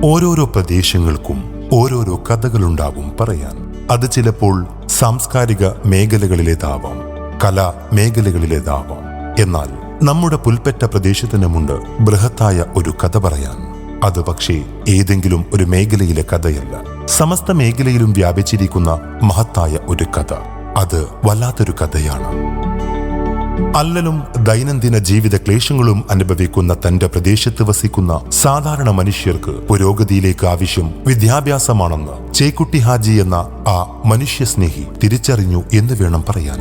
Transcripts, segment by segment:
ഓരോരോ പ്രദേശങ്ങൾക്കും ഓരോരോ കഥകളുണ്ടാവും പറയാൻ. അത് ചിലപ്പോൾ സാംസ്കാരിക മേഖലകളിലേതാവാം, കലാ മേഖലകളിലേതാവാം. എന്നാൽ നമ്മുടെ പുൽപ്പറ്റ പ്രദേശത്തിനുമുണ്ട് ബൃഹത്തായ ഒരു കഥ പറയാൻ. അത് പക്ഷേ ഏതെങ്കിലും ഒരു മേഖലയിലെ കഥയല്ല, സമസ്ത മേഖലയിലും വ്യാപിച്ചിരിക്കുന്ന മഹത്തായ ഒരു കഥ. അത് വല്ലാത്തൊരു കഥയാണ്. അല്ലലും ദൈനംദിന ജീവിത ക്ലേശങ്ങളും അനുഭവിക്കുന്ന തന്റെ പ്രദേശത്ത് വസിക്കുന്ന സാധാരണ മനുഷ്യർക്ക് പുരോഗതിയിലേക്ക് ആവശ്യം വിദ്യാഭ്യാസമാണെന്ന് ചേക്കുട്ടി ഹാജി എന്ന ആ മനുഷ്യസ്നേഹി തിരിച്ചറിഞ്ഞു എന്ന് വേണം പറയാൻ.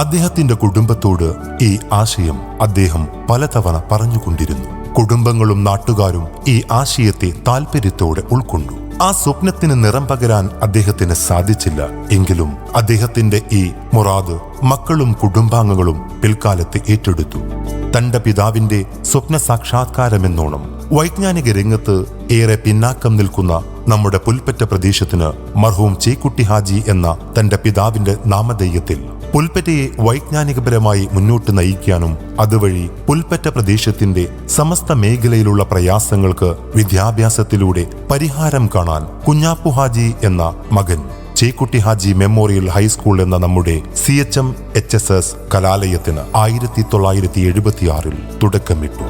അദ്ദേഹത്തിന്റെ കുടുംബത്തോട് ഈ ആശയം അദ്ദേഹം പലതവണ പറഞ്ഞുകൊണ്ടിരുന്നു. കുടുംബങ്ങളും നാട്ടുകാരും ഈ ആശയത്തെ താല്പര്യത്തോടെ ഉൾക്കൊണ്ടു. ആ സ്വപ്നത്തിന് നിറം പകരാൻ അദ്ദേഹത്തിന് സാധിച്ചില്ല. എങ്കിലും അദ്ദേഹത്തിന്റെ ഈ മുറാദ് മക്കളും കുടുംബാംഗങ്ങളും പിൽക്കാലത്ത് ഏറ്റെടുത്തു. തന്റെ പിതാവിന്റെ സ്വപ്ന സാക്ഷാത്കാരമെന്നോണം വൈജ്ഞാനിക രംഗത്ത് ഏറെ പിന്നാക്കം നിൽക്കുന്ന നമ്മുടെ പുൽപ്പറ്റ പ്രദേശത്തിന് മർഹൂം ചേക്കുട്ടി ഹാജി എന്ന തന്റെ പിതാവിന്റെ നാമധേയത്തിൽ പുൽപ്പറ്റയെ വൈജ്ഞാനികപരമായി മുന്നോട്ട് നയിക്കാനും അതുവഴി പുൽപ്പറ്റ പ്രദേശത്തിന്റെ സമസ്ത മേഖലയിലുള്ള പ്രയാസങ്ങൾക്ക് വിദ്യാഭ്യാസത്തിലൂടെ പരിഹാരം കാണാൻ കുഞ്ഞാപ്പു ഹാജി എന്ന മകൻ ചേക്കുട്ടി ഹാജി മെമ്മോറിയൽ ഹൈസ്കൂൾ എന്ന നമ്മുടെ CHM HSS കലാലയത്തിന് 1976 തുടക്കമിട്ടു.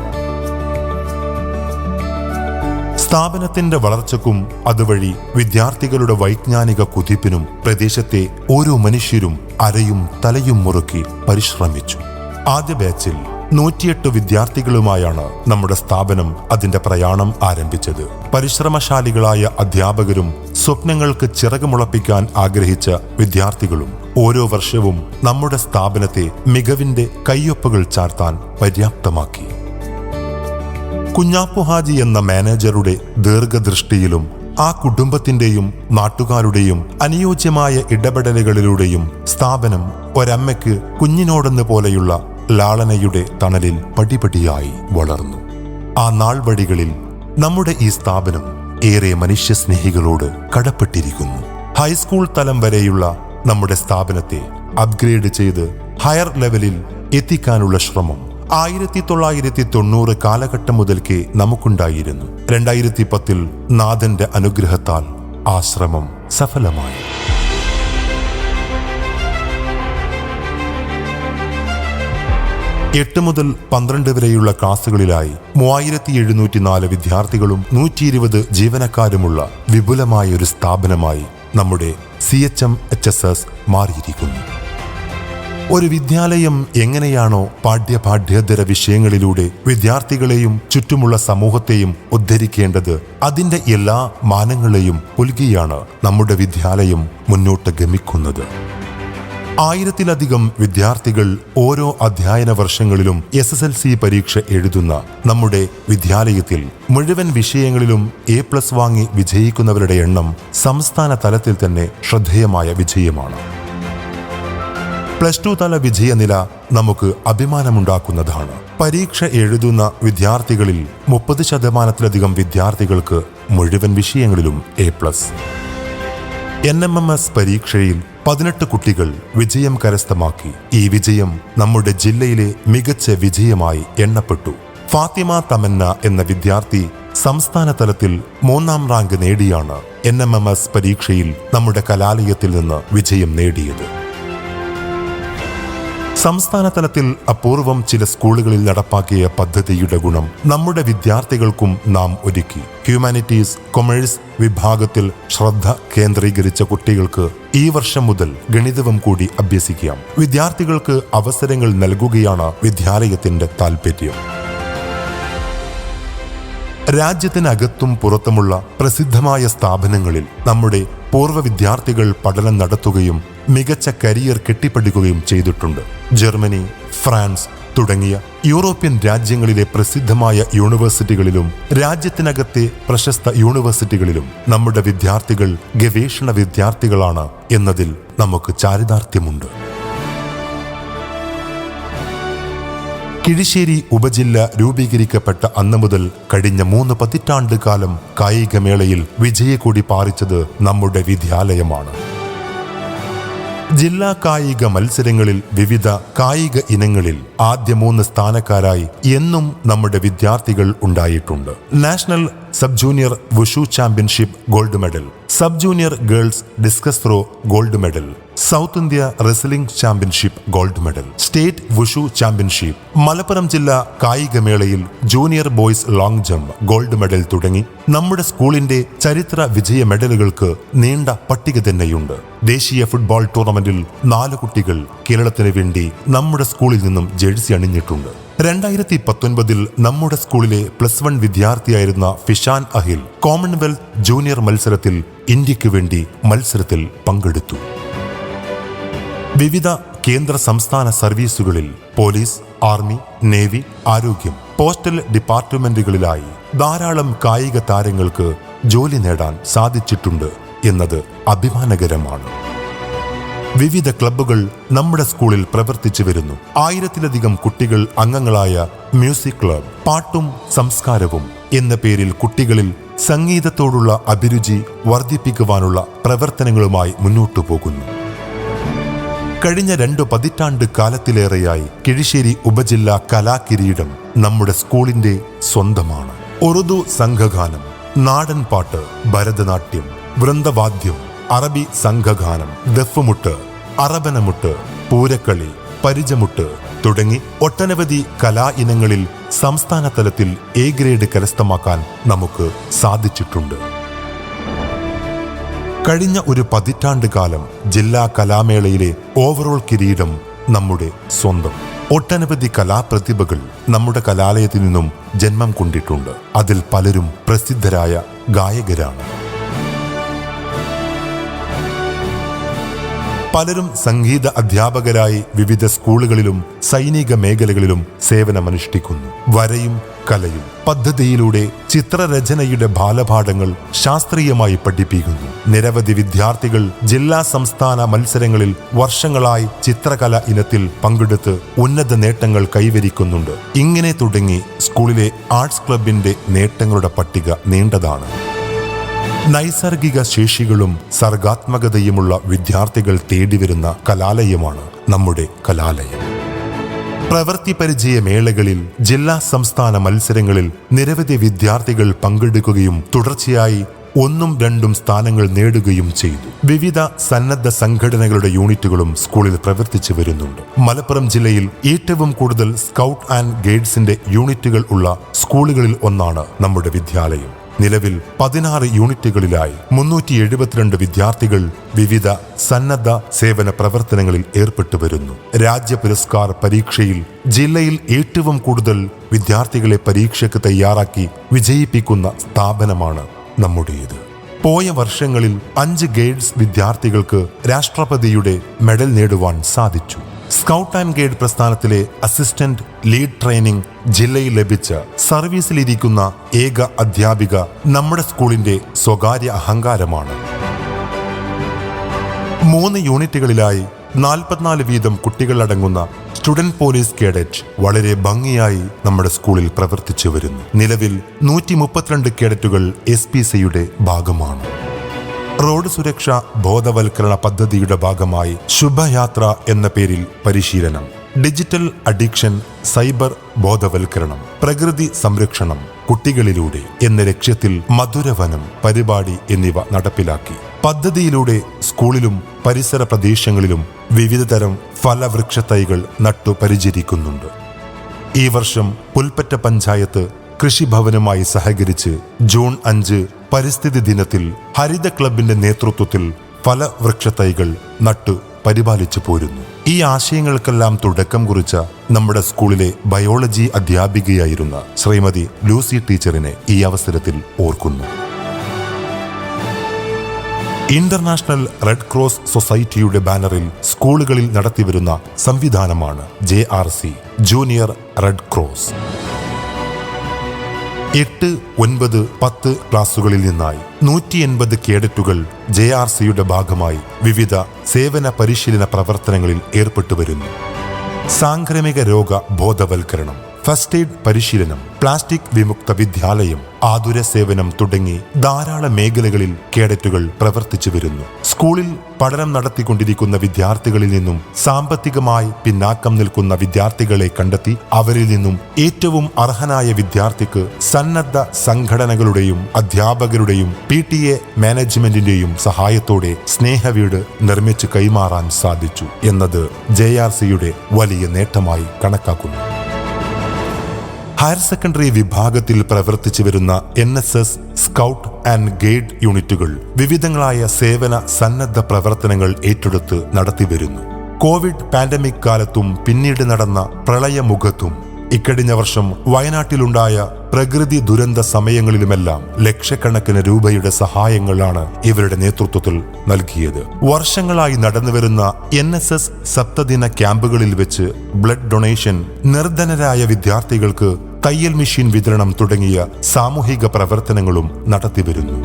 സ്ഥാപനത്തിന്റെ വളർച്ചയ്ക്കും അതുവഴി വിദ്യാർത്ഥികളുടെ വൈജ്ഞാനിക കുതിപ്പിനും പ്രദേശത്തെ ഓരോ മനുഷ്യരും അരയും തലയും മുറുക്കി പരിശ്രമിച്ചു. ആദ്യ ബാച്ചിൽ 108 വിദ്യാർത്ഥികളുമായാണ് നമ്മുടെ സ്ഥാപനം അതിന്റെ പ്രയാണം ആരംഭിച്ചത്. പരിശ്രമശാലികളായ അധ്യാപകരും സ്വപ്നങ്ങൾക്ക് ചിറകുമുളപ്പിക്കാൻ ആഗ്രഹിച്ച വിദ്യാർത്ഥികളും ഓരോ വർഷവും നമ്മുടെ സ്ഥാപനത്തെ മികവിന്റെ കയ്യൊപ്പുകൾ ചാർത്താൻ പര്യാപ്തമാക്കി. കുഞ്ഞാപ്പു ഹാജി എന്ന മാനേജറുടെ ദീർഘദൃഷ്ടിയിലും ആ കുടുംബത്തിന്റെയും നാട്ടുകാരുടെയും അനുയോജ്യമായ ഇടപെടലുകളിലൂടെയും സ്ഥാപനം ഒരമ്മയ്ക്ക് കുഞ്ഞിനോടെന്ന പോലെയുള്ള ലാളനയുടെ തണലിൽ പടിപടിയായി വളർന്നു. ആ നാൾവഴികളിൽ നമ്മുടെ ഈ സ്ഥാപനം ഏറെ മനുഷ്യസ്നേഹികളോട് കടപ്പെട്ടിരിക്കുന്നു. ഹൈസ്കൂൾ തലം വരെയുള്ള നമ്മുടെ സ്ഥാപനത്തെ അപ്ഗ്രേഡ് ചെയ്ത് ഹയർ ലെവലിൽ എത്തിക്കാനുള്ള ശ്രമം 1990 കാലഘട്ടം മുതൽക്കേ നമുക്കുണ്ടായിരുന്നു. 2010 നാഥന്റെ അനുഗ്രഹത്താൽ ആ ശ്രമം സഫലമായി. എട്ട് മുതൽ 12 വരെയുള്ള ക്ലാസുകളിലായി 3704 വിദ്യാർത്ഥികളും 120 ജീവനക്കാരുമുള്ള വിപുലമായ ഒരു സ്ഥാപനമായി നമ്മുടെ CHM HSS മാറിയിരിക്കുന്നു. ഒരു വിദ്യാലയം എങ്ങനെയാണോ പാഠ്യേതര വിഷയങ്ങളിലൂടെ വിദ്യാർത്ഥികളെയും ചുറ്റുമുള്ള സമൂഹത്തെയും ഉദ്ധരിക്കേണ്ടത്, അതിന്റെ എല്ലാ മാനങ്ങളെയും പുൽകിയാണ് നമ്മുടെ വിദ്യാലയം മുന്നോട്ട് ഗമിക്കുന്നത്. 1000-ലധികം വിദ്യാർത്ഥികൾ ഓരോ അധ്യയന വർഷങ്ങളിലും SSLC പരീക്ഷ എഴുതുന്ന നമ്മുടെ വിദ്യാലയത്തിൽ മുഴുവൻ വിഷയങ്ങളിലും A+ വാങ്ങി വിജയിക്കുന്നവരുടെ എണ്ണം സംസ്ഥാന തലത്തിൽ തന്നെ ശ്രദ്ധേയമായ വിജയമാണ്. +2 തല വിജയനില നമുക്ക് അഭിമാനമുണ്ടാക്കുന്നതാണ്. പരീക്ഷ എഴുതുന്ന വിദ്യാർത്ഥികളിൽ 30% വിദ്യാർത്ഥികൾക്ക് മുഴുവൻ വിഷയങ്ങളിലും A+. NMMS പരീക്ഷയിൽ 18 കുട്ടികൾ വിജയം കരസ്ഥമാക്കി. ഈ വിജയം നമ്മുടെ ജില്ലയിലെ മികച്ച വിജയമായി എണ്ണപ്പെട്ടു. ഫാത്തിമ തമന്ന എന്ന വിദ്യാർത്ഥി സംസ്ഥാന തലത്തിൽ 3ാം റാങ്ക് നേടിയാണ് NMMS പരീക്ഷയിൽ നമ്മുടെ കലാലയത്തിൽ നിന്ന് വിജയം നേടിയത്. സംസ്ഥാന തലത്തിൽ അപൂർവം ചില സ്കൂളുകളിൽ നടപ്പാക്കിയ പദ്ധതിയുടെ ഗുണം നമ്മുടെ വിദ്യാർത്ഥികൾക്കും നാം ഒരുക്കി. ഹ്യൂമാനിറ്റീസ്, കൊമേഴ്സ് വിഭാഗത്തിൽ ശ്രദ്ധ കേന്ദ്രീകരിച്ച കുട്ടികൾക്ക് ഈ വർഷം മുതൽ ഗണിതവും കൂടി അഭ്യസിക്കാം. വിദ്യാർത്ഥികൾക്ക് അവസരങ്ങൾ നൽകുകയാണ് വിദ്യാലയത്തിന്റെ താൽപര്യം. രാജ്യത്തിനകത്തും പുറത്തുമുള്ള പ്രസിദ്ധമായ സ്ഥാപനങ്ങളിൽ നമ്മുടെ പൂർവ്വ വിദ്യാർത്ഥികൾ പഠനം നടത്തുകയും മികച്ച കരിയർ കെട്ടിപ്പടുക്കുകയും ചെയ്തിട്ടുണ്ട്. ജർമ്മനി, ഫ്രാൻസ് തുടങ്ങിയ യൂറോപ്യൻ രാജ്യങ്ങളിലെ പ്രസിദ്ധമായ യൂണിവേഴ്സിറ്റികളിലും രാജ്യത്തിനകത്തെ പ്രശസ്ത യൂണിവേഴ്സിറ്റികളിലും നമ്മുടെ വിദ്യാർത്ഥികൾ ഗവേഷണ വിദ്യാർത്ഥികളാണ് എന്നതിൽ നമുക്ക് ചാരിതാർത്ഥ്യമുണ്ട്. കിഴിശ്ശേരി ഉപജില്ല രൂപീകരിക്കപ്പെട്ട അന്നു മുതൽ കഴിഞ്ഞ 3 പതിറ്റാണ്ട് കാലം കായികമേളയിൽ വിജയക്കൊടി പാറിച്ചത് നമ്മുടെ വിദ്യാലയമാണ്. ജില്ലാ കായിക മത്സരങ്ങളിൽ വിവിധ കായിക ഇനങ്ങളിൽ ആദ്യ 3 സ്ഥാനക്കാരായി എന്നും നമ്മുടെ വിദ്യാർത്ഥികൾ ഉണ്ടായിട്ടുണ്ട്. National sub junior wushu championship gold medal, sub junior girls discus throw gold medal, south India wrestling championship gold medal, state wushu championship, Malappuram ജില്ലാ കായികമേളയിൽ junior boys long jump gold medal തുടങ്ങി നമ്മുടെ സ്കൂളിന്റെ ചരിത്ര വിജയ മെഡലുകൾക്ക് നീണ്ട പട്ടിക തന്നെയുണ്ട്. ദേശീയ ഫുട്ബോൾ ടൂർണമെന്റിൽ 4 കുട്ടികൾ കേരളത്തിന് വേണ്ടി നമ്മുടെ സ്കൂളിൽ നിന്നും ജേഴ്സി അണിഞ്ഞിട്ടുണ്ട്. 2019 നമ്മുടെ സ്കൂളിലെ +1 വിദ്യാർത്ഥിയായിരുന്ന ഫിഷാൻ അഹിൽ കോമൺവെൽത്ത് ജൂനിയർ മത്സരത്തിൽ ഇന്ത്യക്ക് വേണ്ടി മത്സരത്തിൽ പങ്കെടുത്തു. വിവിധ കേന്ദ്ര സംസ്ഥാന സർവീസുകളിൽ പോലീസ്, ആർമി, നേവി, ആരോഗ്യം, പോസ്റ്റൽ ഡിപ്പാർട്ട്മെന്റുകളിലായി ധാരാളം കായിക താരങ്ങൾക്ക് ജോലി നേടാൻ സാധിച്ചിട്ടുണ്ട് എന്നത് അഭിമാനകരമാണ്. വിവിധ ക്ലബ്ബുകൾ നമ്മുടെ സ്കൂളിൽ പ്രവർത്തിച്ചു വരുന്നു. 1000-ലധികം കുട്ടികൾ അംഗങ്ങളായ മ്യൂസിക് ക്ലബ്, പാട്ടും സംസ്കാരവും എന്ന പേരിൽ കുട്ടികളിൽ സംഗീതത്തോടുള്ള അഭിരുചി വർദ്ധിപ്പിക്കുവാനുള്ള പ്രവർത്തനങ്ങളുമായി മുന്നോട്ടു പോകുന്നു. കഴിഞ്ഞ 2 പതിറ്റാണ്ട് കാലത്തിലേറെയായി കിഴിശ്ശേരി ഉപജില്ലാ കലാകിരീടം നമ്മുടെ സ്കൂളിന്റെ സ്വന്തമാണ്. ഉറുദു സംഘഗാനം, നാടൻ പാട്ട്, ഭരതനാട്യം, വൃന്ദവാദ്യം, അറബി സംഘഗാനം, ദഫ്മുട്ട്, അറബനമുട്ട്, പൂരക്കളി, പരിചമുട്ട് തുടങ്ങി ഒട്ടനവധി കലാ ഇനങ്ങളിൽ സംസ്ഥാന തലത്തിൽ എ ഗ്രേഡ് കരസ്ഥമാക്കാൻ നമുക്ക് സാധിച്ചിട്ടുണ്ട്. കഴിഞ്ഞ 1 പതിറ്റാണ്ട് കാലം ജില്ലാ കലാമേളയിലെ ഓവറോൾ കിരീടം നമ്മുടെ സ്വന്തം. ഒട്ടനവധി കലാപ്രതിഭകൾ നമ്മുടെ കലാലയത്തിൽ നിന്നും ജന്മം കൊണ്ടിട്ടുണ്ട്. അതിൽ പലരും പ്രസിദ്ധരായ ഗായകരാണ്. പലരും സംഗീത അധ്യാപകരായി വിവിധ സ്കൂളുകളിലും സൈനിക മേഖലകളിലും സേവനമനുഷ്ഠിക്കുന്നു. വരയും കലയും പദ്ധതിയിലൂടെ ചിത്രരചനയുടെ ബാലപാഠങ്ങൾ ശാസ്ത്രീയമായി പഠിപ്പിക്കുന്നു. നിരവധി വിദ്യാർത്ഥികൾ ജില്ലാ സംസ്ഥാന മത്സരങ്ങളിൽ വർഷങ്ങളായി ചിത്രകല ഇനത്തിൽ പങ്കെടുത്ത് ഉന്നത നേട്ടങ്ങൾ കൈവരിക്കുന്നുണ്ട്. ഇങ്ങനെ തുടങ്ങി സ്കൂളിലെ ആർട്സ് ക്ലബിന്റെ നേട്ടങ്ങളുടെ പട്ടിക നീണ്ടതാണ്. നൈസർഗിക ശേഷികളും സർഗാത്മകതയുമുള്ള വിദ്യാർത്ഥികൾ തേടിവരുന്ന കലാലയമാണ് നമ്മുടെ കലാലയം. പ്രവൃത്തി പരിചയ മേളകളിൽ, ജില്ലാ സംസ്ഥാന മത്സരങ്ങളിൽ നിരവധി വിദ്യാർത്ഥികൾ പങ്കെടുക്കുകയും തുടർച്ചയായി 1ഉം 2ഉം സ്ഥാനങ്ങൾ നേടുകയും ചെയ്തു. വിവിധ സന്നദ്ധ സംഘടനകളുടെ യൂണിറ്റുകളും സ്കൂളിൽ പ്രവർത്തിച്ചു വരുന്നുണ്ട്. മലപ്പുറം ജില്ലയിൽ ഏറ്റവും കൂടുതൽ സ്കൗട്ട് ആൻഡ് ഗൈഡ്സിന്റെ യൂണിറ്റുകൾ ഉള്ള സ്കൂളുകളിൽ ഒന്നാണ് നമ്മുടെ വിദ്യാലയം. നിലവിൽ 16 യൂണിറ്റുകളിലായി 372 വിദ്യാർത്ഥികൾ വിവിധ സന്നദ്ധ സേവന പ്രവർത്തനങ്ങളിൽ ഏർപ്പെട്ടു വരുന്നു. രാജ്യ പുരസ്കാർ പരീക്ഷയിൽ ജില്ലയിൽ ഏറ്റവും കൂടുതൽ വിദ്യാർത്ഥികളെ പരീക്ഷയ്ക്ക് തയ്യാറാക്കി വിജയിപ്പിക്കുന്ന സ്ഥാപനമാണ് നമ്മുടേത്. പോയ വർഷങ്ങളിൽ 5 ഗൈഡ്സ് വിദ്യാർത്ഥികൾക്ക് രാഷ്ട്രപതിയുടെ മെഡൽ നേടുവാൻ സാധിച്ചു. സ്കൗട്ട് ആൻഡ് ഗൈഡ് പ്രസ്ഥാനത്തിലെ അസിസ്റ്റന്റ് ലീഡ് ട്രെയിനിങ് ജില്ലയിൽ ലഭിച്ച സർവീസിലിരിക്കുന്ന ഏക അധ്യാപിക നമ്മുടെ സ്കൂളിന്റെ സ്വകാര്യ അഹങ്കാരമാണ്. 3 യൂണിറ്റുകളിലായി 44 വീതം കുട്ടികളടങ്ങുന്ന സ്റ്റുഡന്റ് പോലീസ് കേഡറ്റ് വളരെ ഭംഗിയായി നമ്മുടെ സ്കൂളിൽ പ്രവർത്തിച്ചു വരുന്നു. നിലവിൽ 132 കേഡറ്റുകൾ SPCയുടെ ഭാഗമാണ്. റോഡ് സുരക്ഷാ ബോധവൽക്കരണ പദ്ധതിയുടെ ഭാഗമായി ശുഭയാത്ര എന്ന പേരിൽ പരിശീലനം, ഡിജിറ്റൽ അഡിക്ഷൻ, സൈബർ ബോധവൽക്കരണം, പ്രകൃതി സംരക്ഷണം കുട്ടികളിലൂടെ എന്ന ലക്ഷ്യത്തിൽ മധുരവനം പരിപാടി എന്നിവ നടപ്പിലാക്കി. പദ്ധതിയിലൂടെ സ്കൂളിലും പരിസര പ്രദേശങ്ങളിലും വിവിധതരം ഫലവൃക്ഷ തൈകൾ നട്ടു പരിചരിക്കുന്നുണ്ട്. ഈ വർഷം പുൽപ്പറ്റ പഞ്ചായത്ത് കൃഷിഭവനുമായി സഹകരിച്ച് ജൂൺ 5 പരിസ്ഥിതി ദിനത്തിൽ ഹരിത ക്ലബിന്റെ നേതൃത്വത്തിൽ ഫലവൃക്ഷ തൈകൾ നട്ടു പരിപാലിച്ചു പോരുന്നു. ഈ ആശയങ്ങൾക്കെല്ലാം തുടക്കം കുറിച്ച നമ്മുടെ സ്കൂളിലെ ബയോളജി അധ്യാപികയായിരുന്ന ശ്രീമതി ലൂസി ടീച്ചറിനെ ഈ അവസരത്തിൽ ഓർക്കുന്നു. ഇന്റർനാഷണൽ റെഡ് ക്രോസ് സൊസൈറ്റിയുടെ ബാനറിൽ സ്കൂളുകളിൽ നടത്തിവരുന്ന സംവിധാനമാണ് JRC ജൂനിയർ റെഡ് ക്രോസ്. 8, 9, 10 ക്ലാസുകളിൽ നിന്നായി 180 കേഡറ്റുകൾ JRCയുടെ ഭാഗമായി വിവിധ സേവന പരിശീലന പ്രവർത്തനങ്ങളിൽ ഏർപ്പെട്ടു വരുന്നു. സാംക്രമിക രോഗ ബോധവൽക്കരണം, ഫസ്റ്റ് എയ്ഡ് പരിശീലനം, പ്ലാസ്റ്റിക് വിമുക്ത വിദ്യാലയം, ആതുര സേവനം തുടങ്ങി ധാരാളം മേഖലകളിൽ കേഡറ്റുകൾ പ്രവർത്തിച്ചു വരുന്നു. സ്കൂളിൽ പഠനം നടത്തിക്കൊണ്ടിരിക്കുന്ന വിദ്യാർത്ഥികളിൽ നിന്നും സാമ്പത്തികമായി പിന്നാക്കം നിൽക്കുന്ന വിദ്യാർത്ഥികളെ കണ്ടെത്തി അവരിൽ നിന്നും ഏറ്റവും അർഹനായ വിദ്യാർത്ഥിക്ക് സന്നദ്ധ സംഘടനകളുടെയും അധ്യാപകരുടെയും PTA മാനേജ്മെന്റിന്റെയും സഹായത്തോടെ സ്നേഹവീട് നിർമ്മിച്ച് കൈമാറാൻ സാധിച്ചു എന്നത് JRCയുടെ വലിയ നേട്ടമായി കണക്കാക്കുന്നു. ഹയർ സെക്കൻഡറി വിഭാഗത്തിൽ പ്രവർത്തിച്ചു വരുന്ന NSS, സ്കൗട്ട് ആൻഡ് ഗൈഡ് യൂണിറ്റുകൾ വിവിധങ്ങളായ സേവന സന്നദ്ധ പ്രവർത്തനങ്ങൾ ഏറ്റെടുത്ത് നടത്തിവരുന്നു. കോവിഡ് പാൻഡമിക് കാലത്തും പിന്നീട് നടന്ന പ്രളയമുഖത്തും ഇക്കഴിഞ്ഞ വർഷം വയനാട്ടിലുണ്ടായ പ്രകൃതി ദുരന്ത സമയങ്ങളിലുമെല്ലാം ലക്ഷക്കണക്കിന് രൂപയുടെ സഹായങ്ങളാണ് ഇവരുടെ നേതൃത്വത്തിൽ നൽകിയത്. വർഷങ്ങളായി നടന്നുവരുന്ന NSS സപ്തദിന ക്യാമ്പുകളിൽ വെച്ച് ബ്ലഡ് ഡൊണേഷൻ, നിർധനരായ വിദ്യാർത്ഥികൾക്ക് തയ്യൽ മെഷീൻ വിതരണം തുടങ്ങിയ സാമൂഹിക പ്രവർത്തനങ്ങളും നടത്തിവരുന്നു.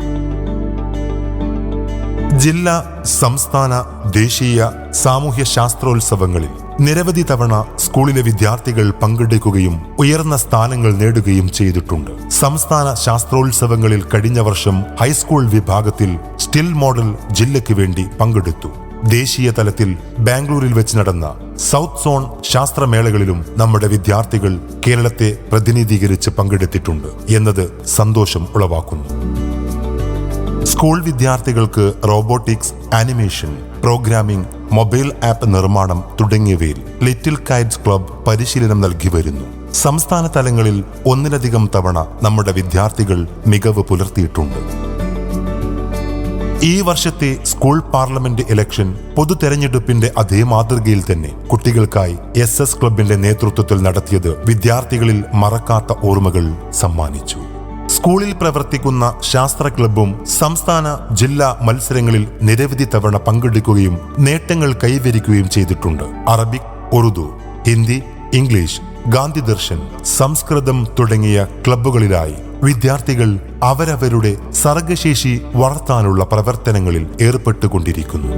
ജില്ലാ, സംസ്ഥാന, ദേശീയ സാമൂഹ്യ ശാസ്ത്രോത്സവങ്ങളിൽ നിരവധി തവണ സ്കൂളിലെ വിദ്യാർത്ഥികൾ പങ്കെടുക്കുകയും ഉയർന്ന സ്ഥാനങ്ങൾ നേടുകയും ചെയ്തിട്ടുണ്ട്. സംസ്ഥാന ശാസ്ത്രോത്സവങ്ങളിൽ കഴിഞ്ഞ വർഷം ഹൈസ്കൂൾ വിഭാഗത്തിൽ സ്റ്റിൽ മോഡൽ ജില്ലയ്ക്ക് വേണ്ടി പങ്കെടുത്തു. ദേശീയ തലത്തിൽ ബാംഗ്ലൂരിൽ വെച്ച് നടന്ന സൗത്ത് സോൺ ശാസ്ത്രമേളകളിലും നമ്മുടെ വിദ്യാർത്ഥികൾ കേരളത്തെ പ്രതിനിധീകരിച്ച് പങ്കെടുത്തിട്ടുണ്ട് എന്നത് സന്തോഷം ഉളവാക്കുന്നു. സ്കൂൾ വിദ്യാർത്ഥികൾക്ക് robotics, animation, programming, mobile app നിർമ്മാണം തുടങ്ങിയവയിൽ ലിറ്റിൽ കൈറ്റ്സ് ക്ലബ് പരിശീലനം നൽകി വരുന്നു. സംസ്ഥാന തലങ്ങളിൽ ഒന്നിലധികം തവണ നമ്മുടെ വിദ്യാർത്ഥികൾ മികവ് പുലർത്തിയിട്ടുണ്ട്. ഈ വർഷത്തെ സ്കൂൾ പാർലമെന്റ് ഇലക്ഷൻ പൊതു തെരഞ്ഞെടുപ്പിന്റെ അതേ മാതൃകയിൽ തന്നെ കുട്ടികൾക്കായി SS ക്ലബിന്റെ നേതൃത്വത്തിൽ നടത്തിയത് വിദ്യാർത്ഥികളിൽ മറക്കാത്ത ഓർമ്മകൾ സമ്മാനിച്ചു. സ്കൂളിൽ പ്രവർത്തിക്കുന്ന ശാസ്ത്ര ക്ലബും സംസ്ഥാന, ജില്ലാ മത്സരങ്ങളിൽ നിരവധി തവണ പങ്കെടുക്കുകയും നേട്ടങ്ങൾ കൈവരിക്കുകയും ചെയ്തിട്ടുണ്ട്. അറബിക്, ഉറുദു, ഹിന്ദി, ഇംഗ്ലീഷ്, ഗാന്ധി ദർശൻ, സംസ്കൃതം തുടങ്ങിയ ക്ലബ്ബുകളിലായി വിദ്യാർത്ഥികൾ അവരവരുടെ സർഗശേഷി വളർത്താനുള്ള പ്രവർത്തനങ്ങളിൽ ഏർപ്പെട്ടുകൊണ്ടിരിക്കുന്നു.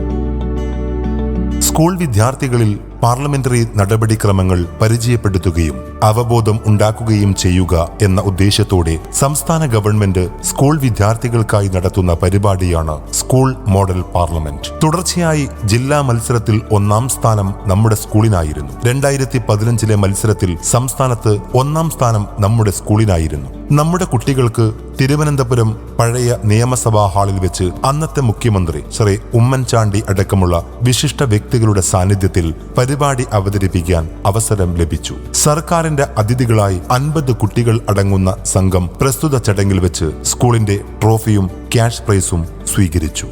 സ്കൂൾ വിദ്യാർത്ഥികളിൽ പാർലമെന്ററി നടപടിക്രമങ്ങൾ പരിചയപ്പെടുത്തുകയും അവബോധം ഉണ്ടാക്കുകയും ചെയ്യുക എന്ന ഉദ്ദേശത്തോടെ സംസ്ഥാന ഗവൺമെന്റ് സ്കൂൾ വിദ്യാർത്ഥികൾക്കായി നടത്തുന്ന പരിപാടിയാണ് സ്കൂൾ മോഡൽ പാർലമെന്റ്. തുടർച്ചയായി ജില്ലാ മത്സരത്തിൽ 1-ാം സ്ഥാനം നമ്മുടെ സ്കൂളിനായിരുന്നു. 2015 മത്സരത്തിൽ സംസ്ഥാനത്ത് 1-ാം സ്ഥാനം നമ്മുടെ സ്കൂളിനായിരുന്നു. നമ്മുടെ കുട്ടികൾക്ക് തിരുവനന്തപുരം പഴയ നിയമസഭാ ഹാളിൽ വെച്ച് അന്നത്തെ മുഖ്യമന്ത്രി ശ്രീ ഉമ്മൻചാണ്ടി അടക്കമുള്ള വിശിഷ്ട വ്യക്തികളുടെ സാന്നിധ്യത്തിൽ പരിപാടി അവതരിപ്പിക്കാൻ അവസരം ലഭിച്ചു. സർക്കാരിന്റെ അതിഥികളായി 50 കുട്ടികൾ അടങ്ങുന്ന സംഘം പ്രസ്തുത ചടങ്ങിൽ വെച്ച് സ്കൂളിന്റെ ട്രോഫിയും ക്യാഷ് പ്രൈസും സ്വീകരിച്ചു.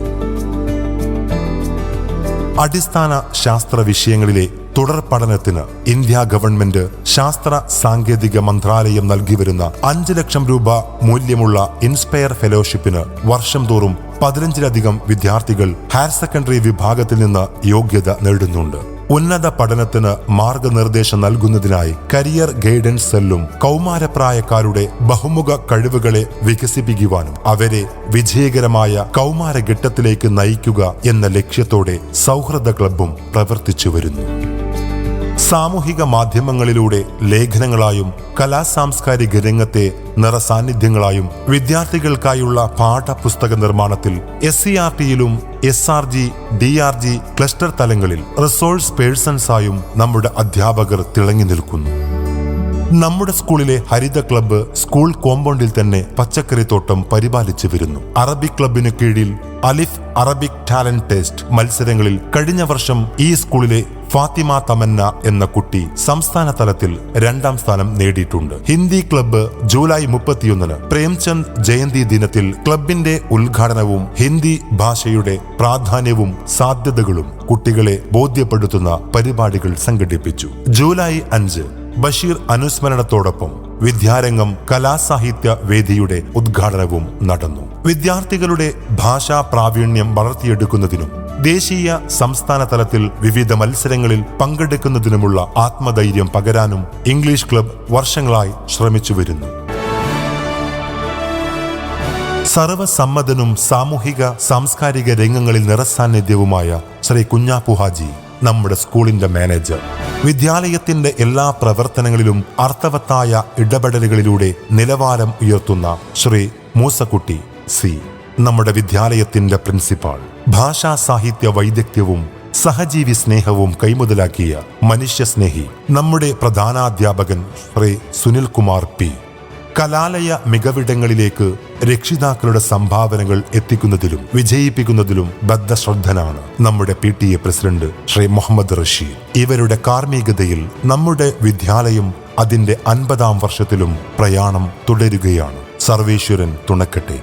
അടിസ്ഥാന ശാസ്ത്ര വിഷയങ്ങളിലെ തുടർ പഠനത്തിന് ഇന്ത്യ ഗവൺമെന്റ് ശാസ്ത്ര സാങ്കേതിക മന്ത്രാലയം നൽകിവരുന്ന 5 ലക്ഷം രൂപ മൂല്യമുള്ള ഇൻസ്പയർ ഫെലോഷിപ്പിന് വർഷം തോറും 15ലധികം വിദ്യാർത്ഥികൾ ഹയർ സെക്കൻഡറി വിഭാഗത്തിൽ നിന്ന് യോഗ്യത നേടുന്നുണ്ട്. ഉന്നത പഠനത്തിന് മാർഗനിർദ്ദേശം നൽകുന്നതിനായി കരിയർ ഗൈഡൻസ് സെല്ലും കൗമാരപ്രായക്കാരുടെ ബഹുമുഖ കഴിവുകളെ വികസിപ്പിക്കുവാനും അവരെ വിജയകരമായ കൗമാരഘട്ടത്തിലേക്ക് നയിക്കുക എന്ന ലക്ഷ്യത്തോടെ സൗഹൃദ ക്ലബ്ബും പ്രവർത്തിച്ചു വരുന്നു. സാമൂഹിക മാധ്യമങ്ങളിലൂടെ ലേഖനങ്ങളായും കലാസാംസ്കാരിക രംഗത്തെ നിറസാന്നിധ്യങ്ങളായും വിദ്യാർത്ഥികൾക്കായുള്ള പാഠപുസ്തക നിർമ്മാണത്തിൽ SCRTയിലും SRG, DRG ക്ലസ്റ്റർ തലങ്ങളിൽ റിസോഴ്സ് പേഴ്സൺസായും നമ്മുടെ അധ്യാപകർ തിളങ്ങി നിൽക്കുന്നു. നമ്മുടെ സ്കൂളിലെ ഹരിത ക്ലബ്ബ് സ്കൂൾ കോമ്പൗണ്ടിൽ തന്നെ പച്ചക്കറിത്തോട്ടം പരിപാലിച്ചു വരുന്നു. അറബിക് ക്ലബിന് കീഴിൽ അലിഫ് അറബിക് ടാലന്റ് ടെസ്റ്റ് മത്സരങ്ങളിൽ കഴിഞ്ഞ വർഷം ഈ സ്കൂളിലെ ഫാത്തിമ തമന്ന എന്ന കുട്ടി സംസ്ഥാന തലത്തിൽ 2-ാം സ്ഥാനം നേടിയിട്ടുണ്ട്. ഹിന്ദി ക്ലബ്ബ് ജൂലൈ 31 പ്രേംചന്ദ് ജയന്തി ദിനത്തിൽ ക്ലബിന്റെ ഉദ്ഘാടനവും ഹിന്ദി ഭാഷയുടെ പ്രാധാന്യവും സാധ്യതകളും കുട്ടികളെ ബോധ്യപ്പെടുത്തുന്ന പരിപാടികൾ സംഘടിപ്പിച്ചു. ജൂലൈ 5 ബഷീർ അനുസ്മരണത്തോടൊപ്പം വിദ്യാരംഗം കലാസാഹിത്യ വേദിയുടെ ഉദ്ഘാടനവും നടന്നു. വിദ്യാർത്ഥികളുടെ ഭാഷാ പ്രാവീണ്യം വളർത്തിയെടുക്കുന്നതിനും ദേശീയ സംസ്ഥാന തലത്തിൽ വിവിധ മത്സരങ്ങളിൽ പങ്കെടുക്കുന്നതിനുമുള്ള ആത്മധൈര്യം പകരാനും ഇംഗ്ലീഷ് ക്ലബ് വർഷങ്ങളായി ശ്രമിച്ചു വരുന്നു. സർവസമ്മതനും സാമൂഹിക സാംസ്കാരിക രംഗങ്ങളിൽ നിറസാന്നിധ്യവുമായ ശ്രീ കുഞ്ഞാപ്പു ഹാജി നമ്മുടെ സ്കൂളിന്റെ മാനേജർ. വിദ്യാലയത്തിന്റെ എല്ലാ പ്രവർത്തനങ്ങളിലും അർത്ഥവത്തായ ഇടപെടലുകളിലൂടെ നിലവാരം ഉയർത്തുന്ന ശ്രീ മൂസക്കുട്ടി സി, നമ്മുടെ വിദ്യാലയത്തിന്റെ പ്രിൻസിപ്പാൾ. ഭാഷാ സാഹിത്യ വൈദഗ്ധ്യവും സഹജീവി സ്നേഹവും കൈമുതലാക്കിയ മനുഷ്യസ്നേഹി നമ്മുടെ പ്രധാനാധ്യാപകൻ ശ്രീ സുനിൽകുമാർ പി. കലാലയ മികവിടങ്ങളിലേക്ക് രക്ഷിതാക്കളുടെ സംഭാവനകൾ എത്തിക്കുന്നതിലും വിജയിപ്പിക്കുന്നതിലും ബദ്ധശ്രദ്ധനാണ് നമ്മുടെ PTA പ്രസിഡന്റ് ശ്രീ മുഹമ്മദ് റഷീദ്. ഇവരുടെ കാർമ്മികതയിൽ നമ്മുടെ വിദ്യാലയം അതിന്റെ 50-ാം വർഷത്തിലും പ്രയാണം തുടരുകയാണ്. സർവേശ്വരൻ തുണക്കട്ടെ.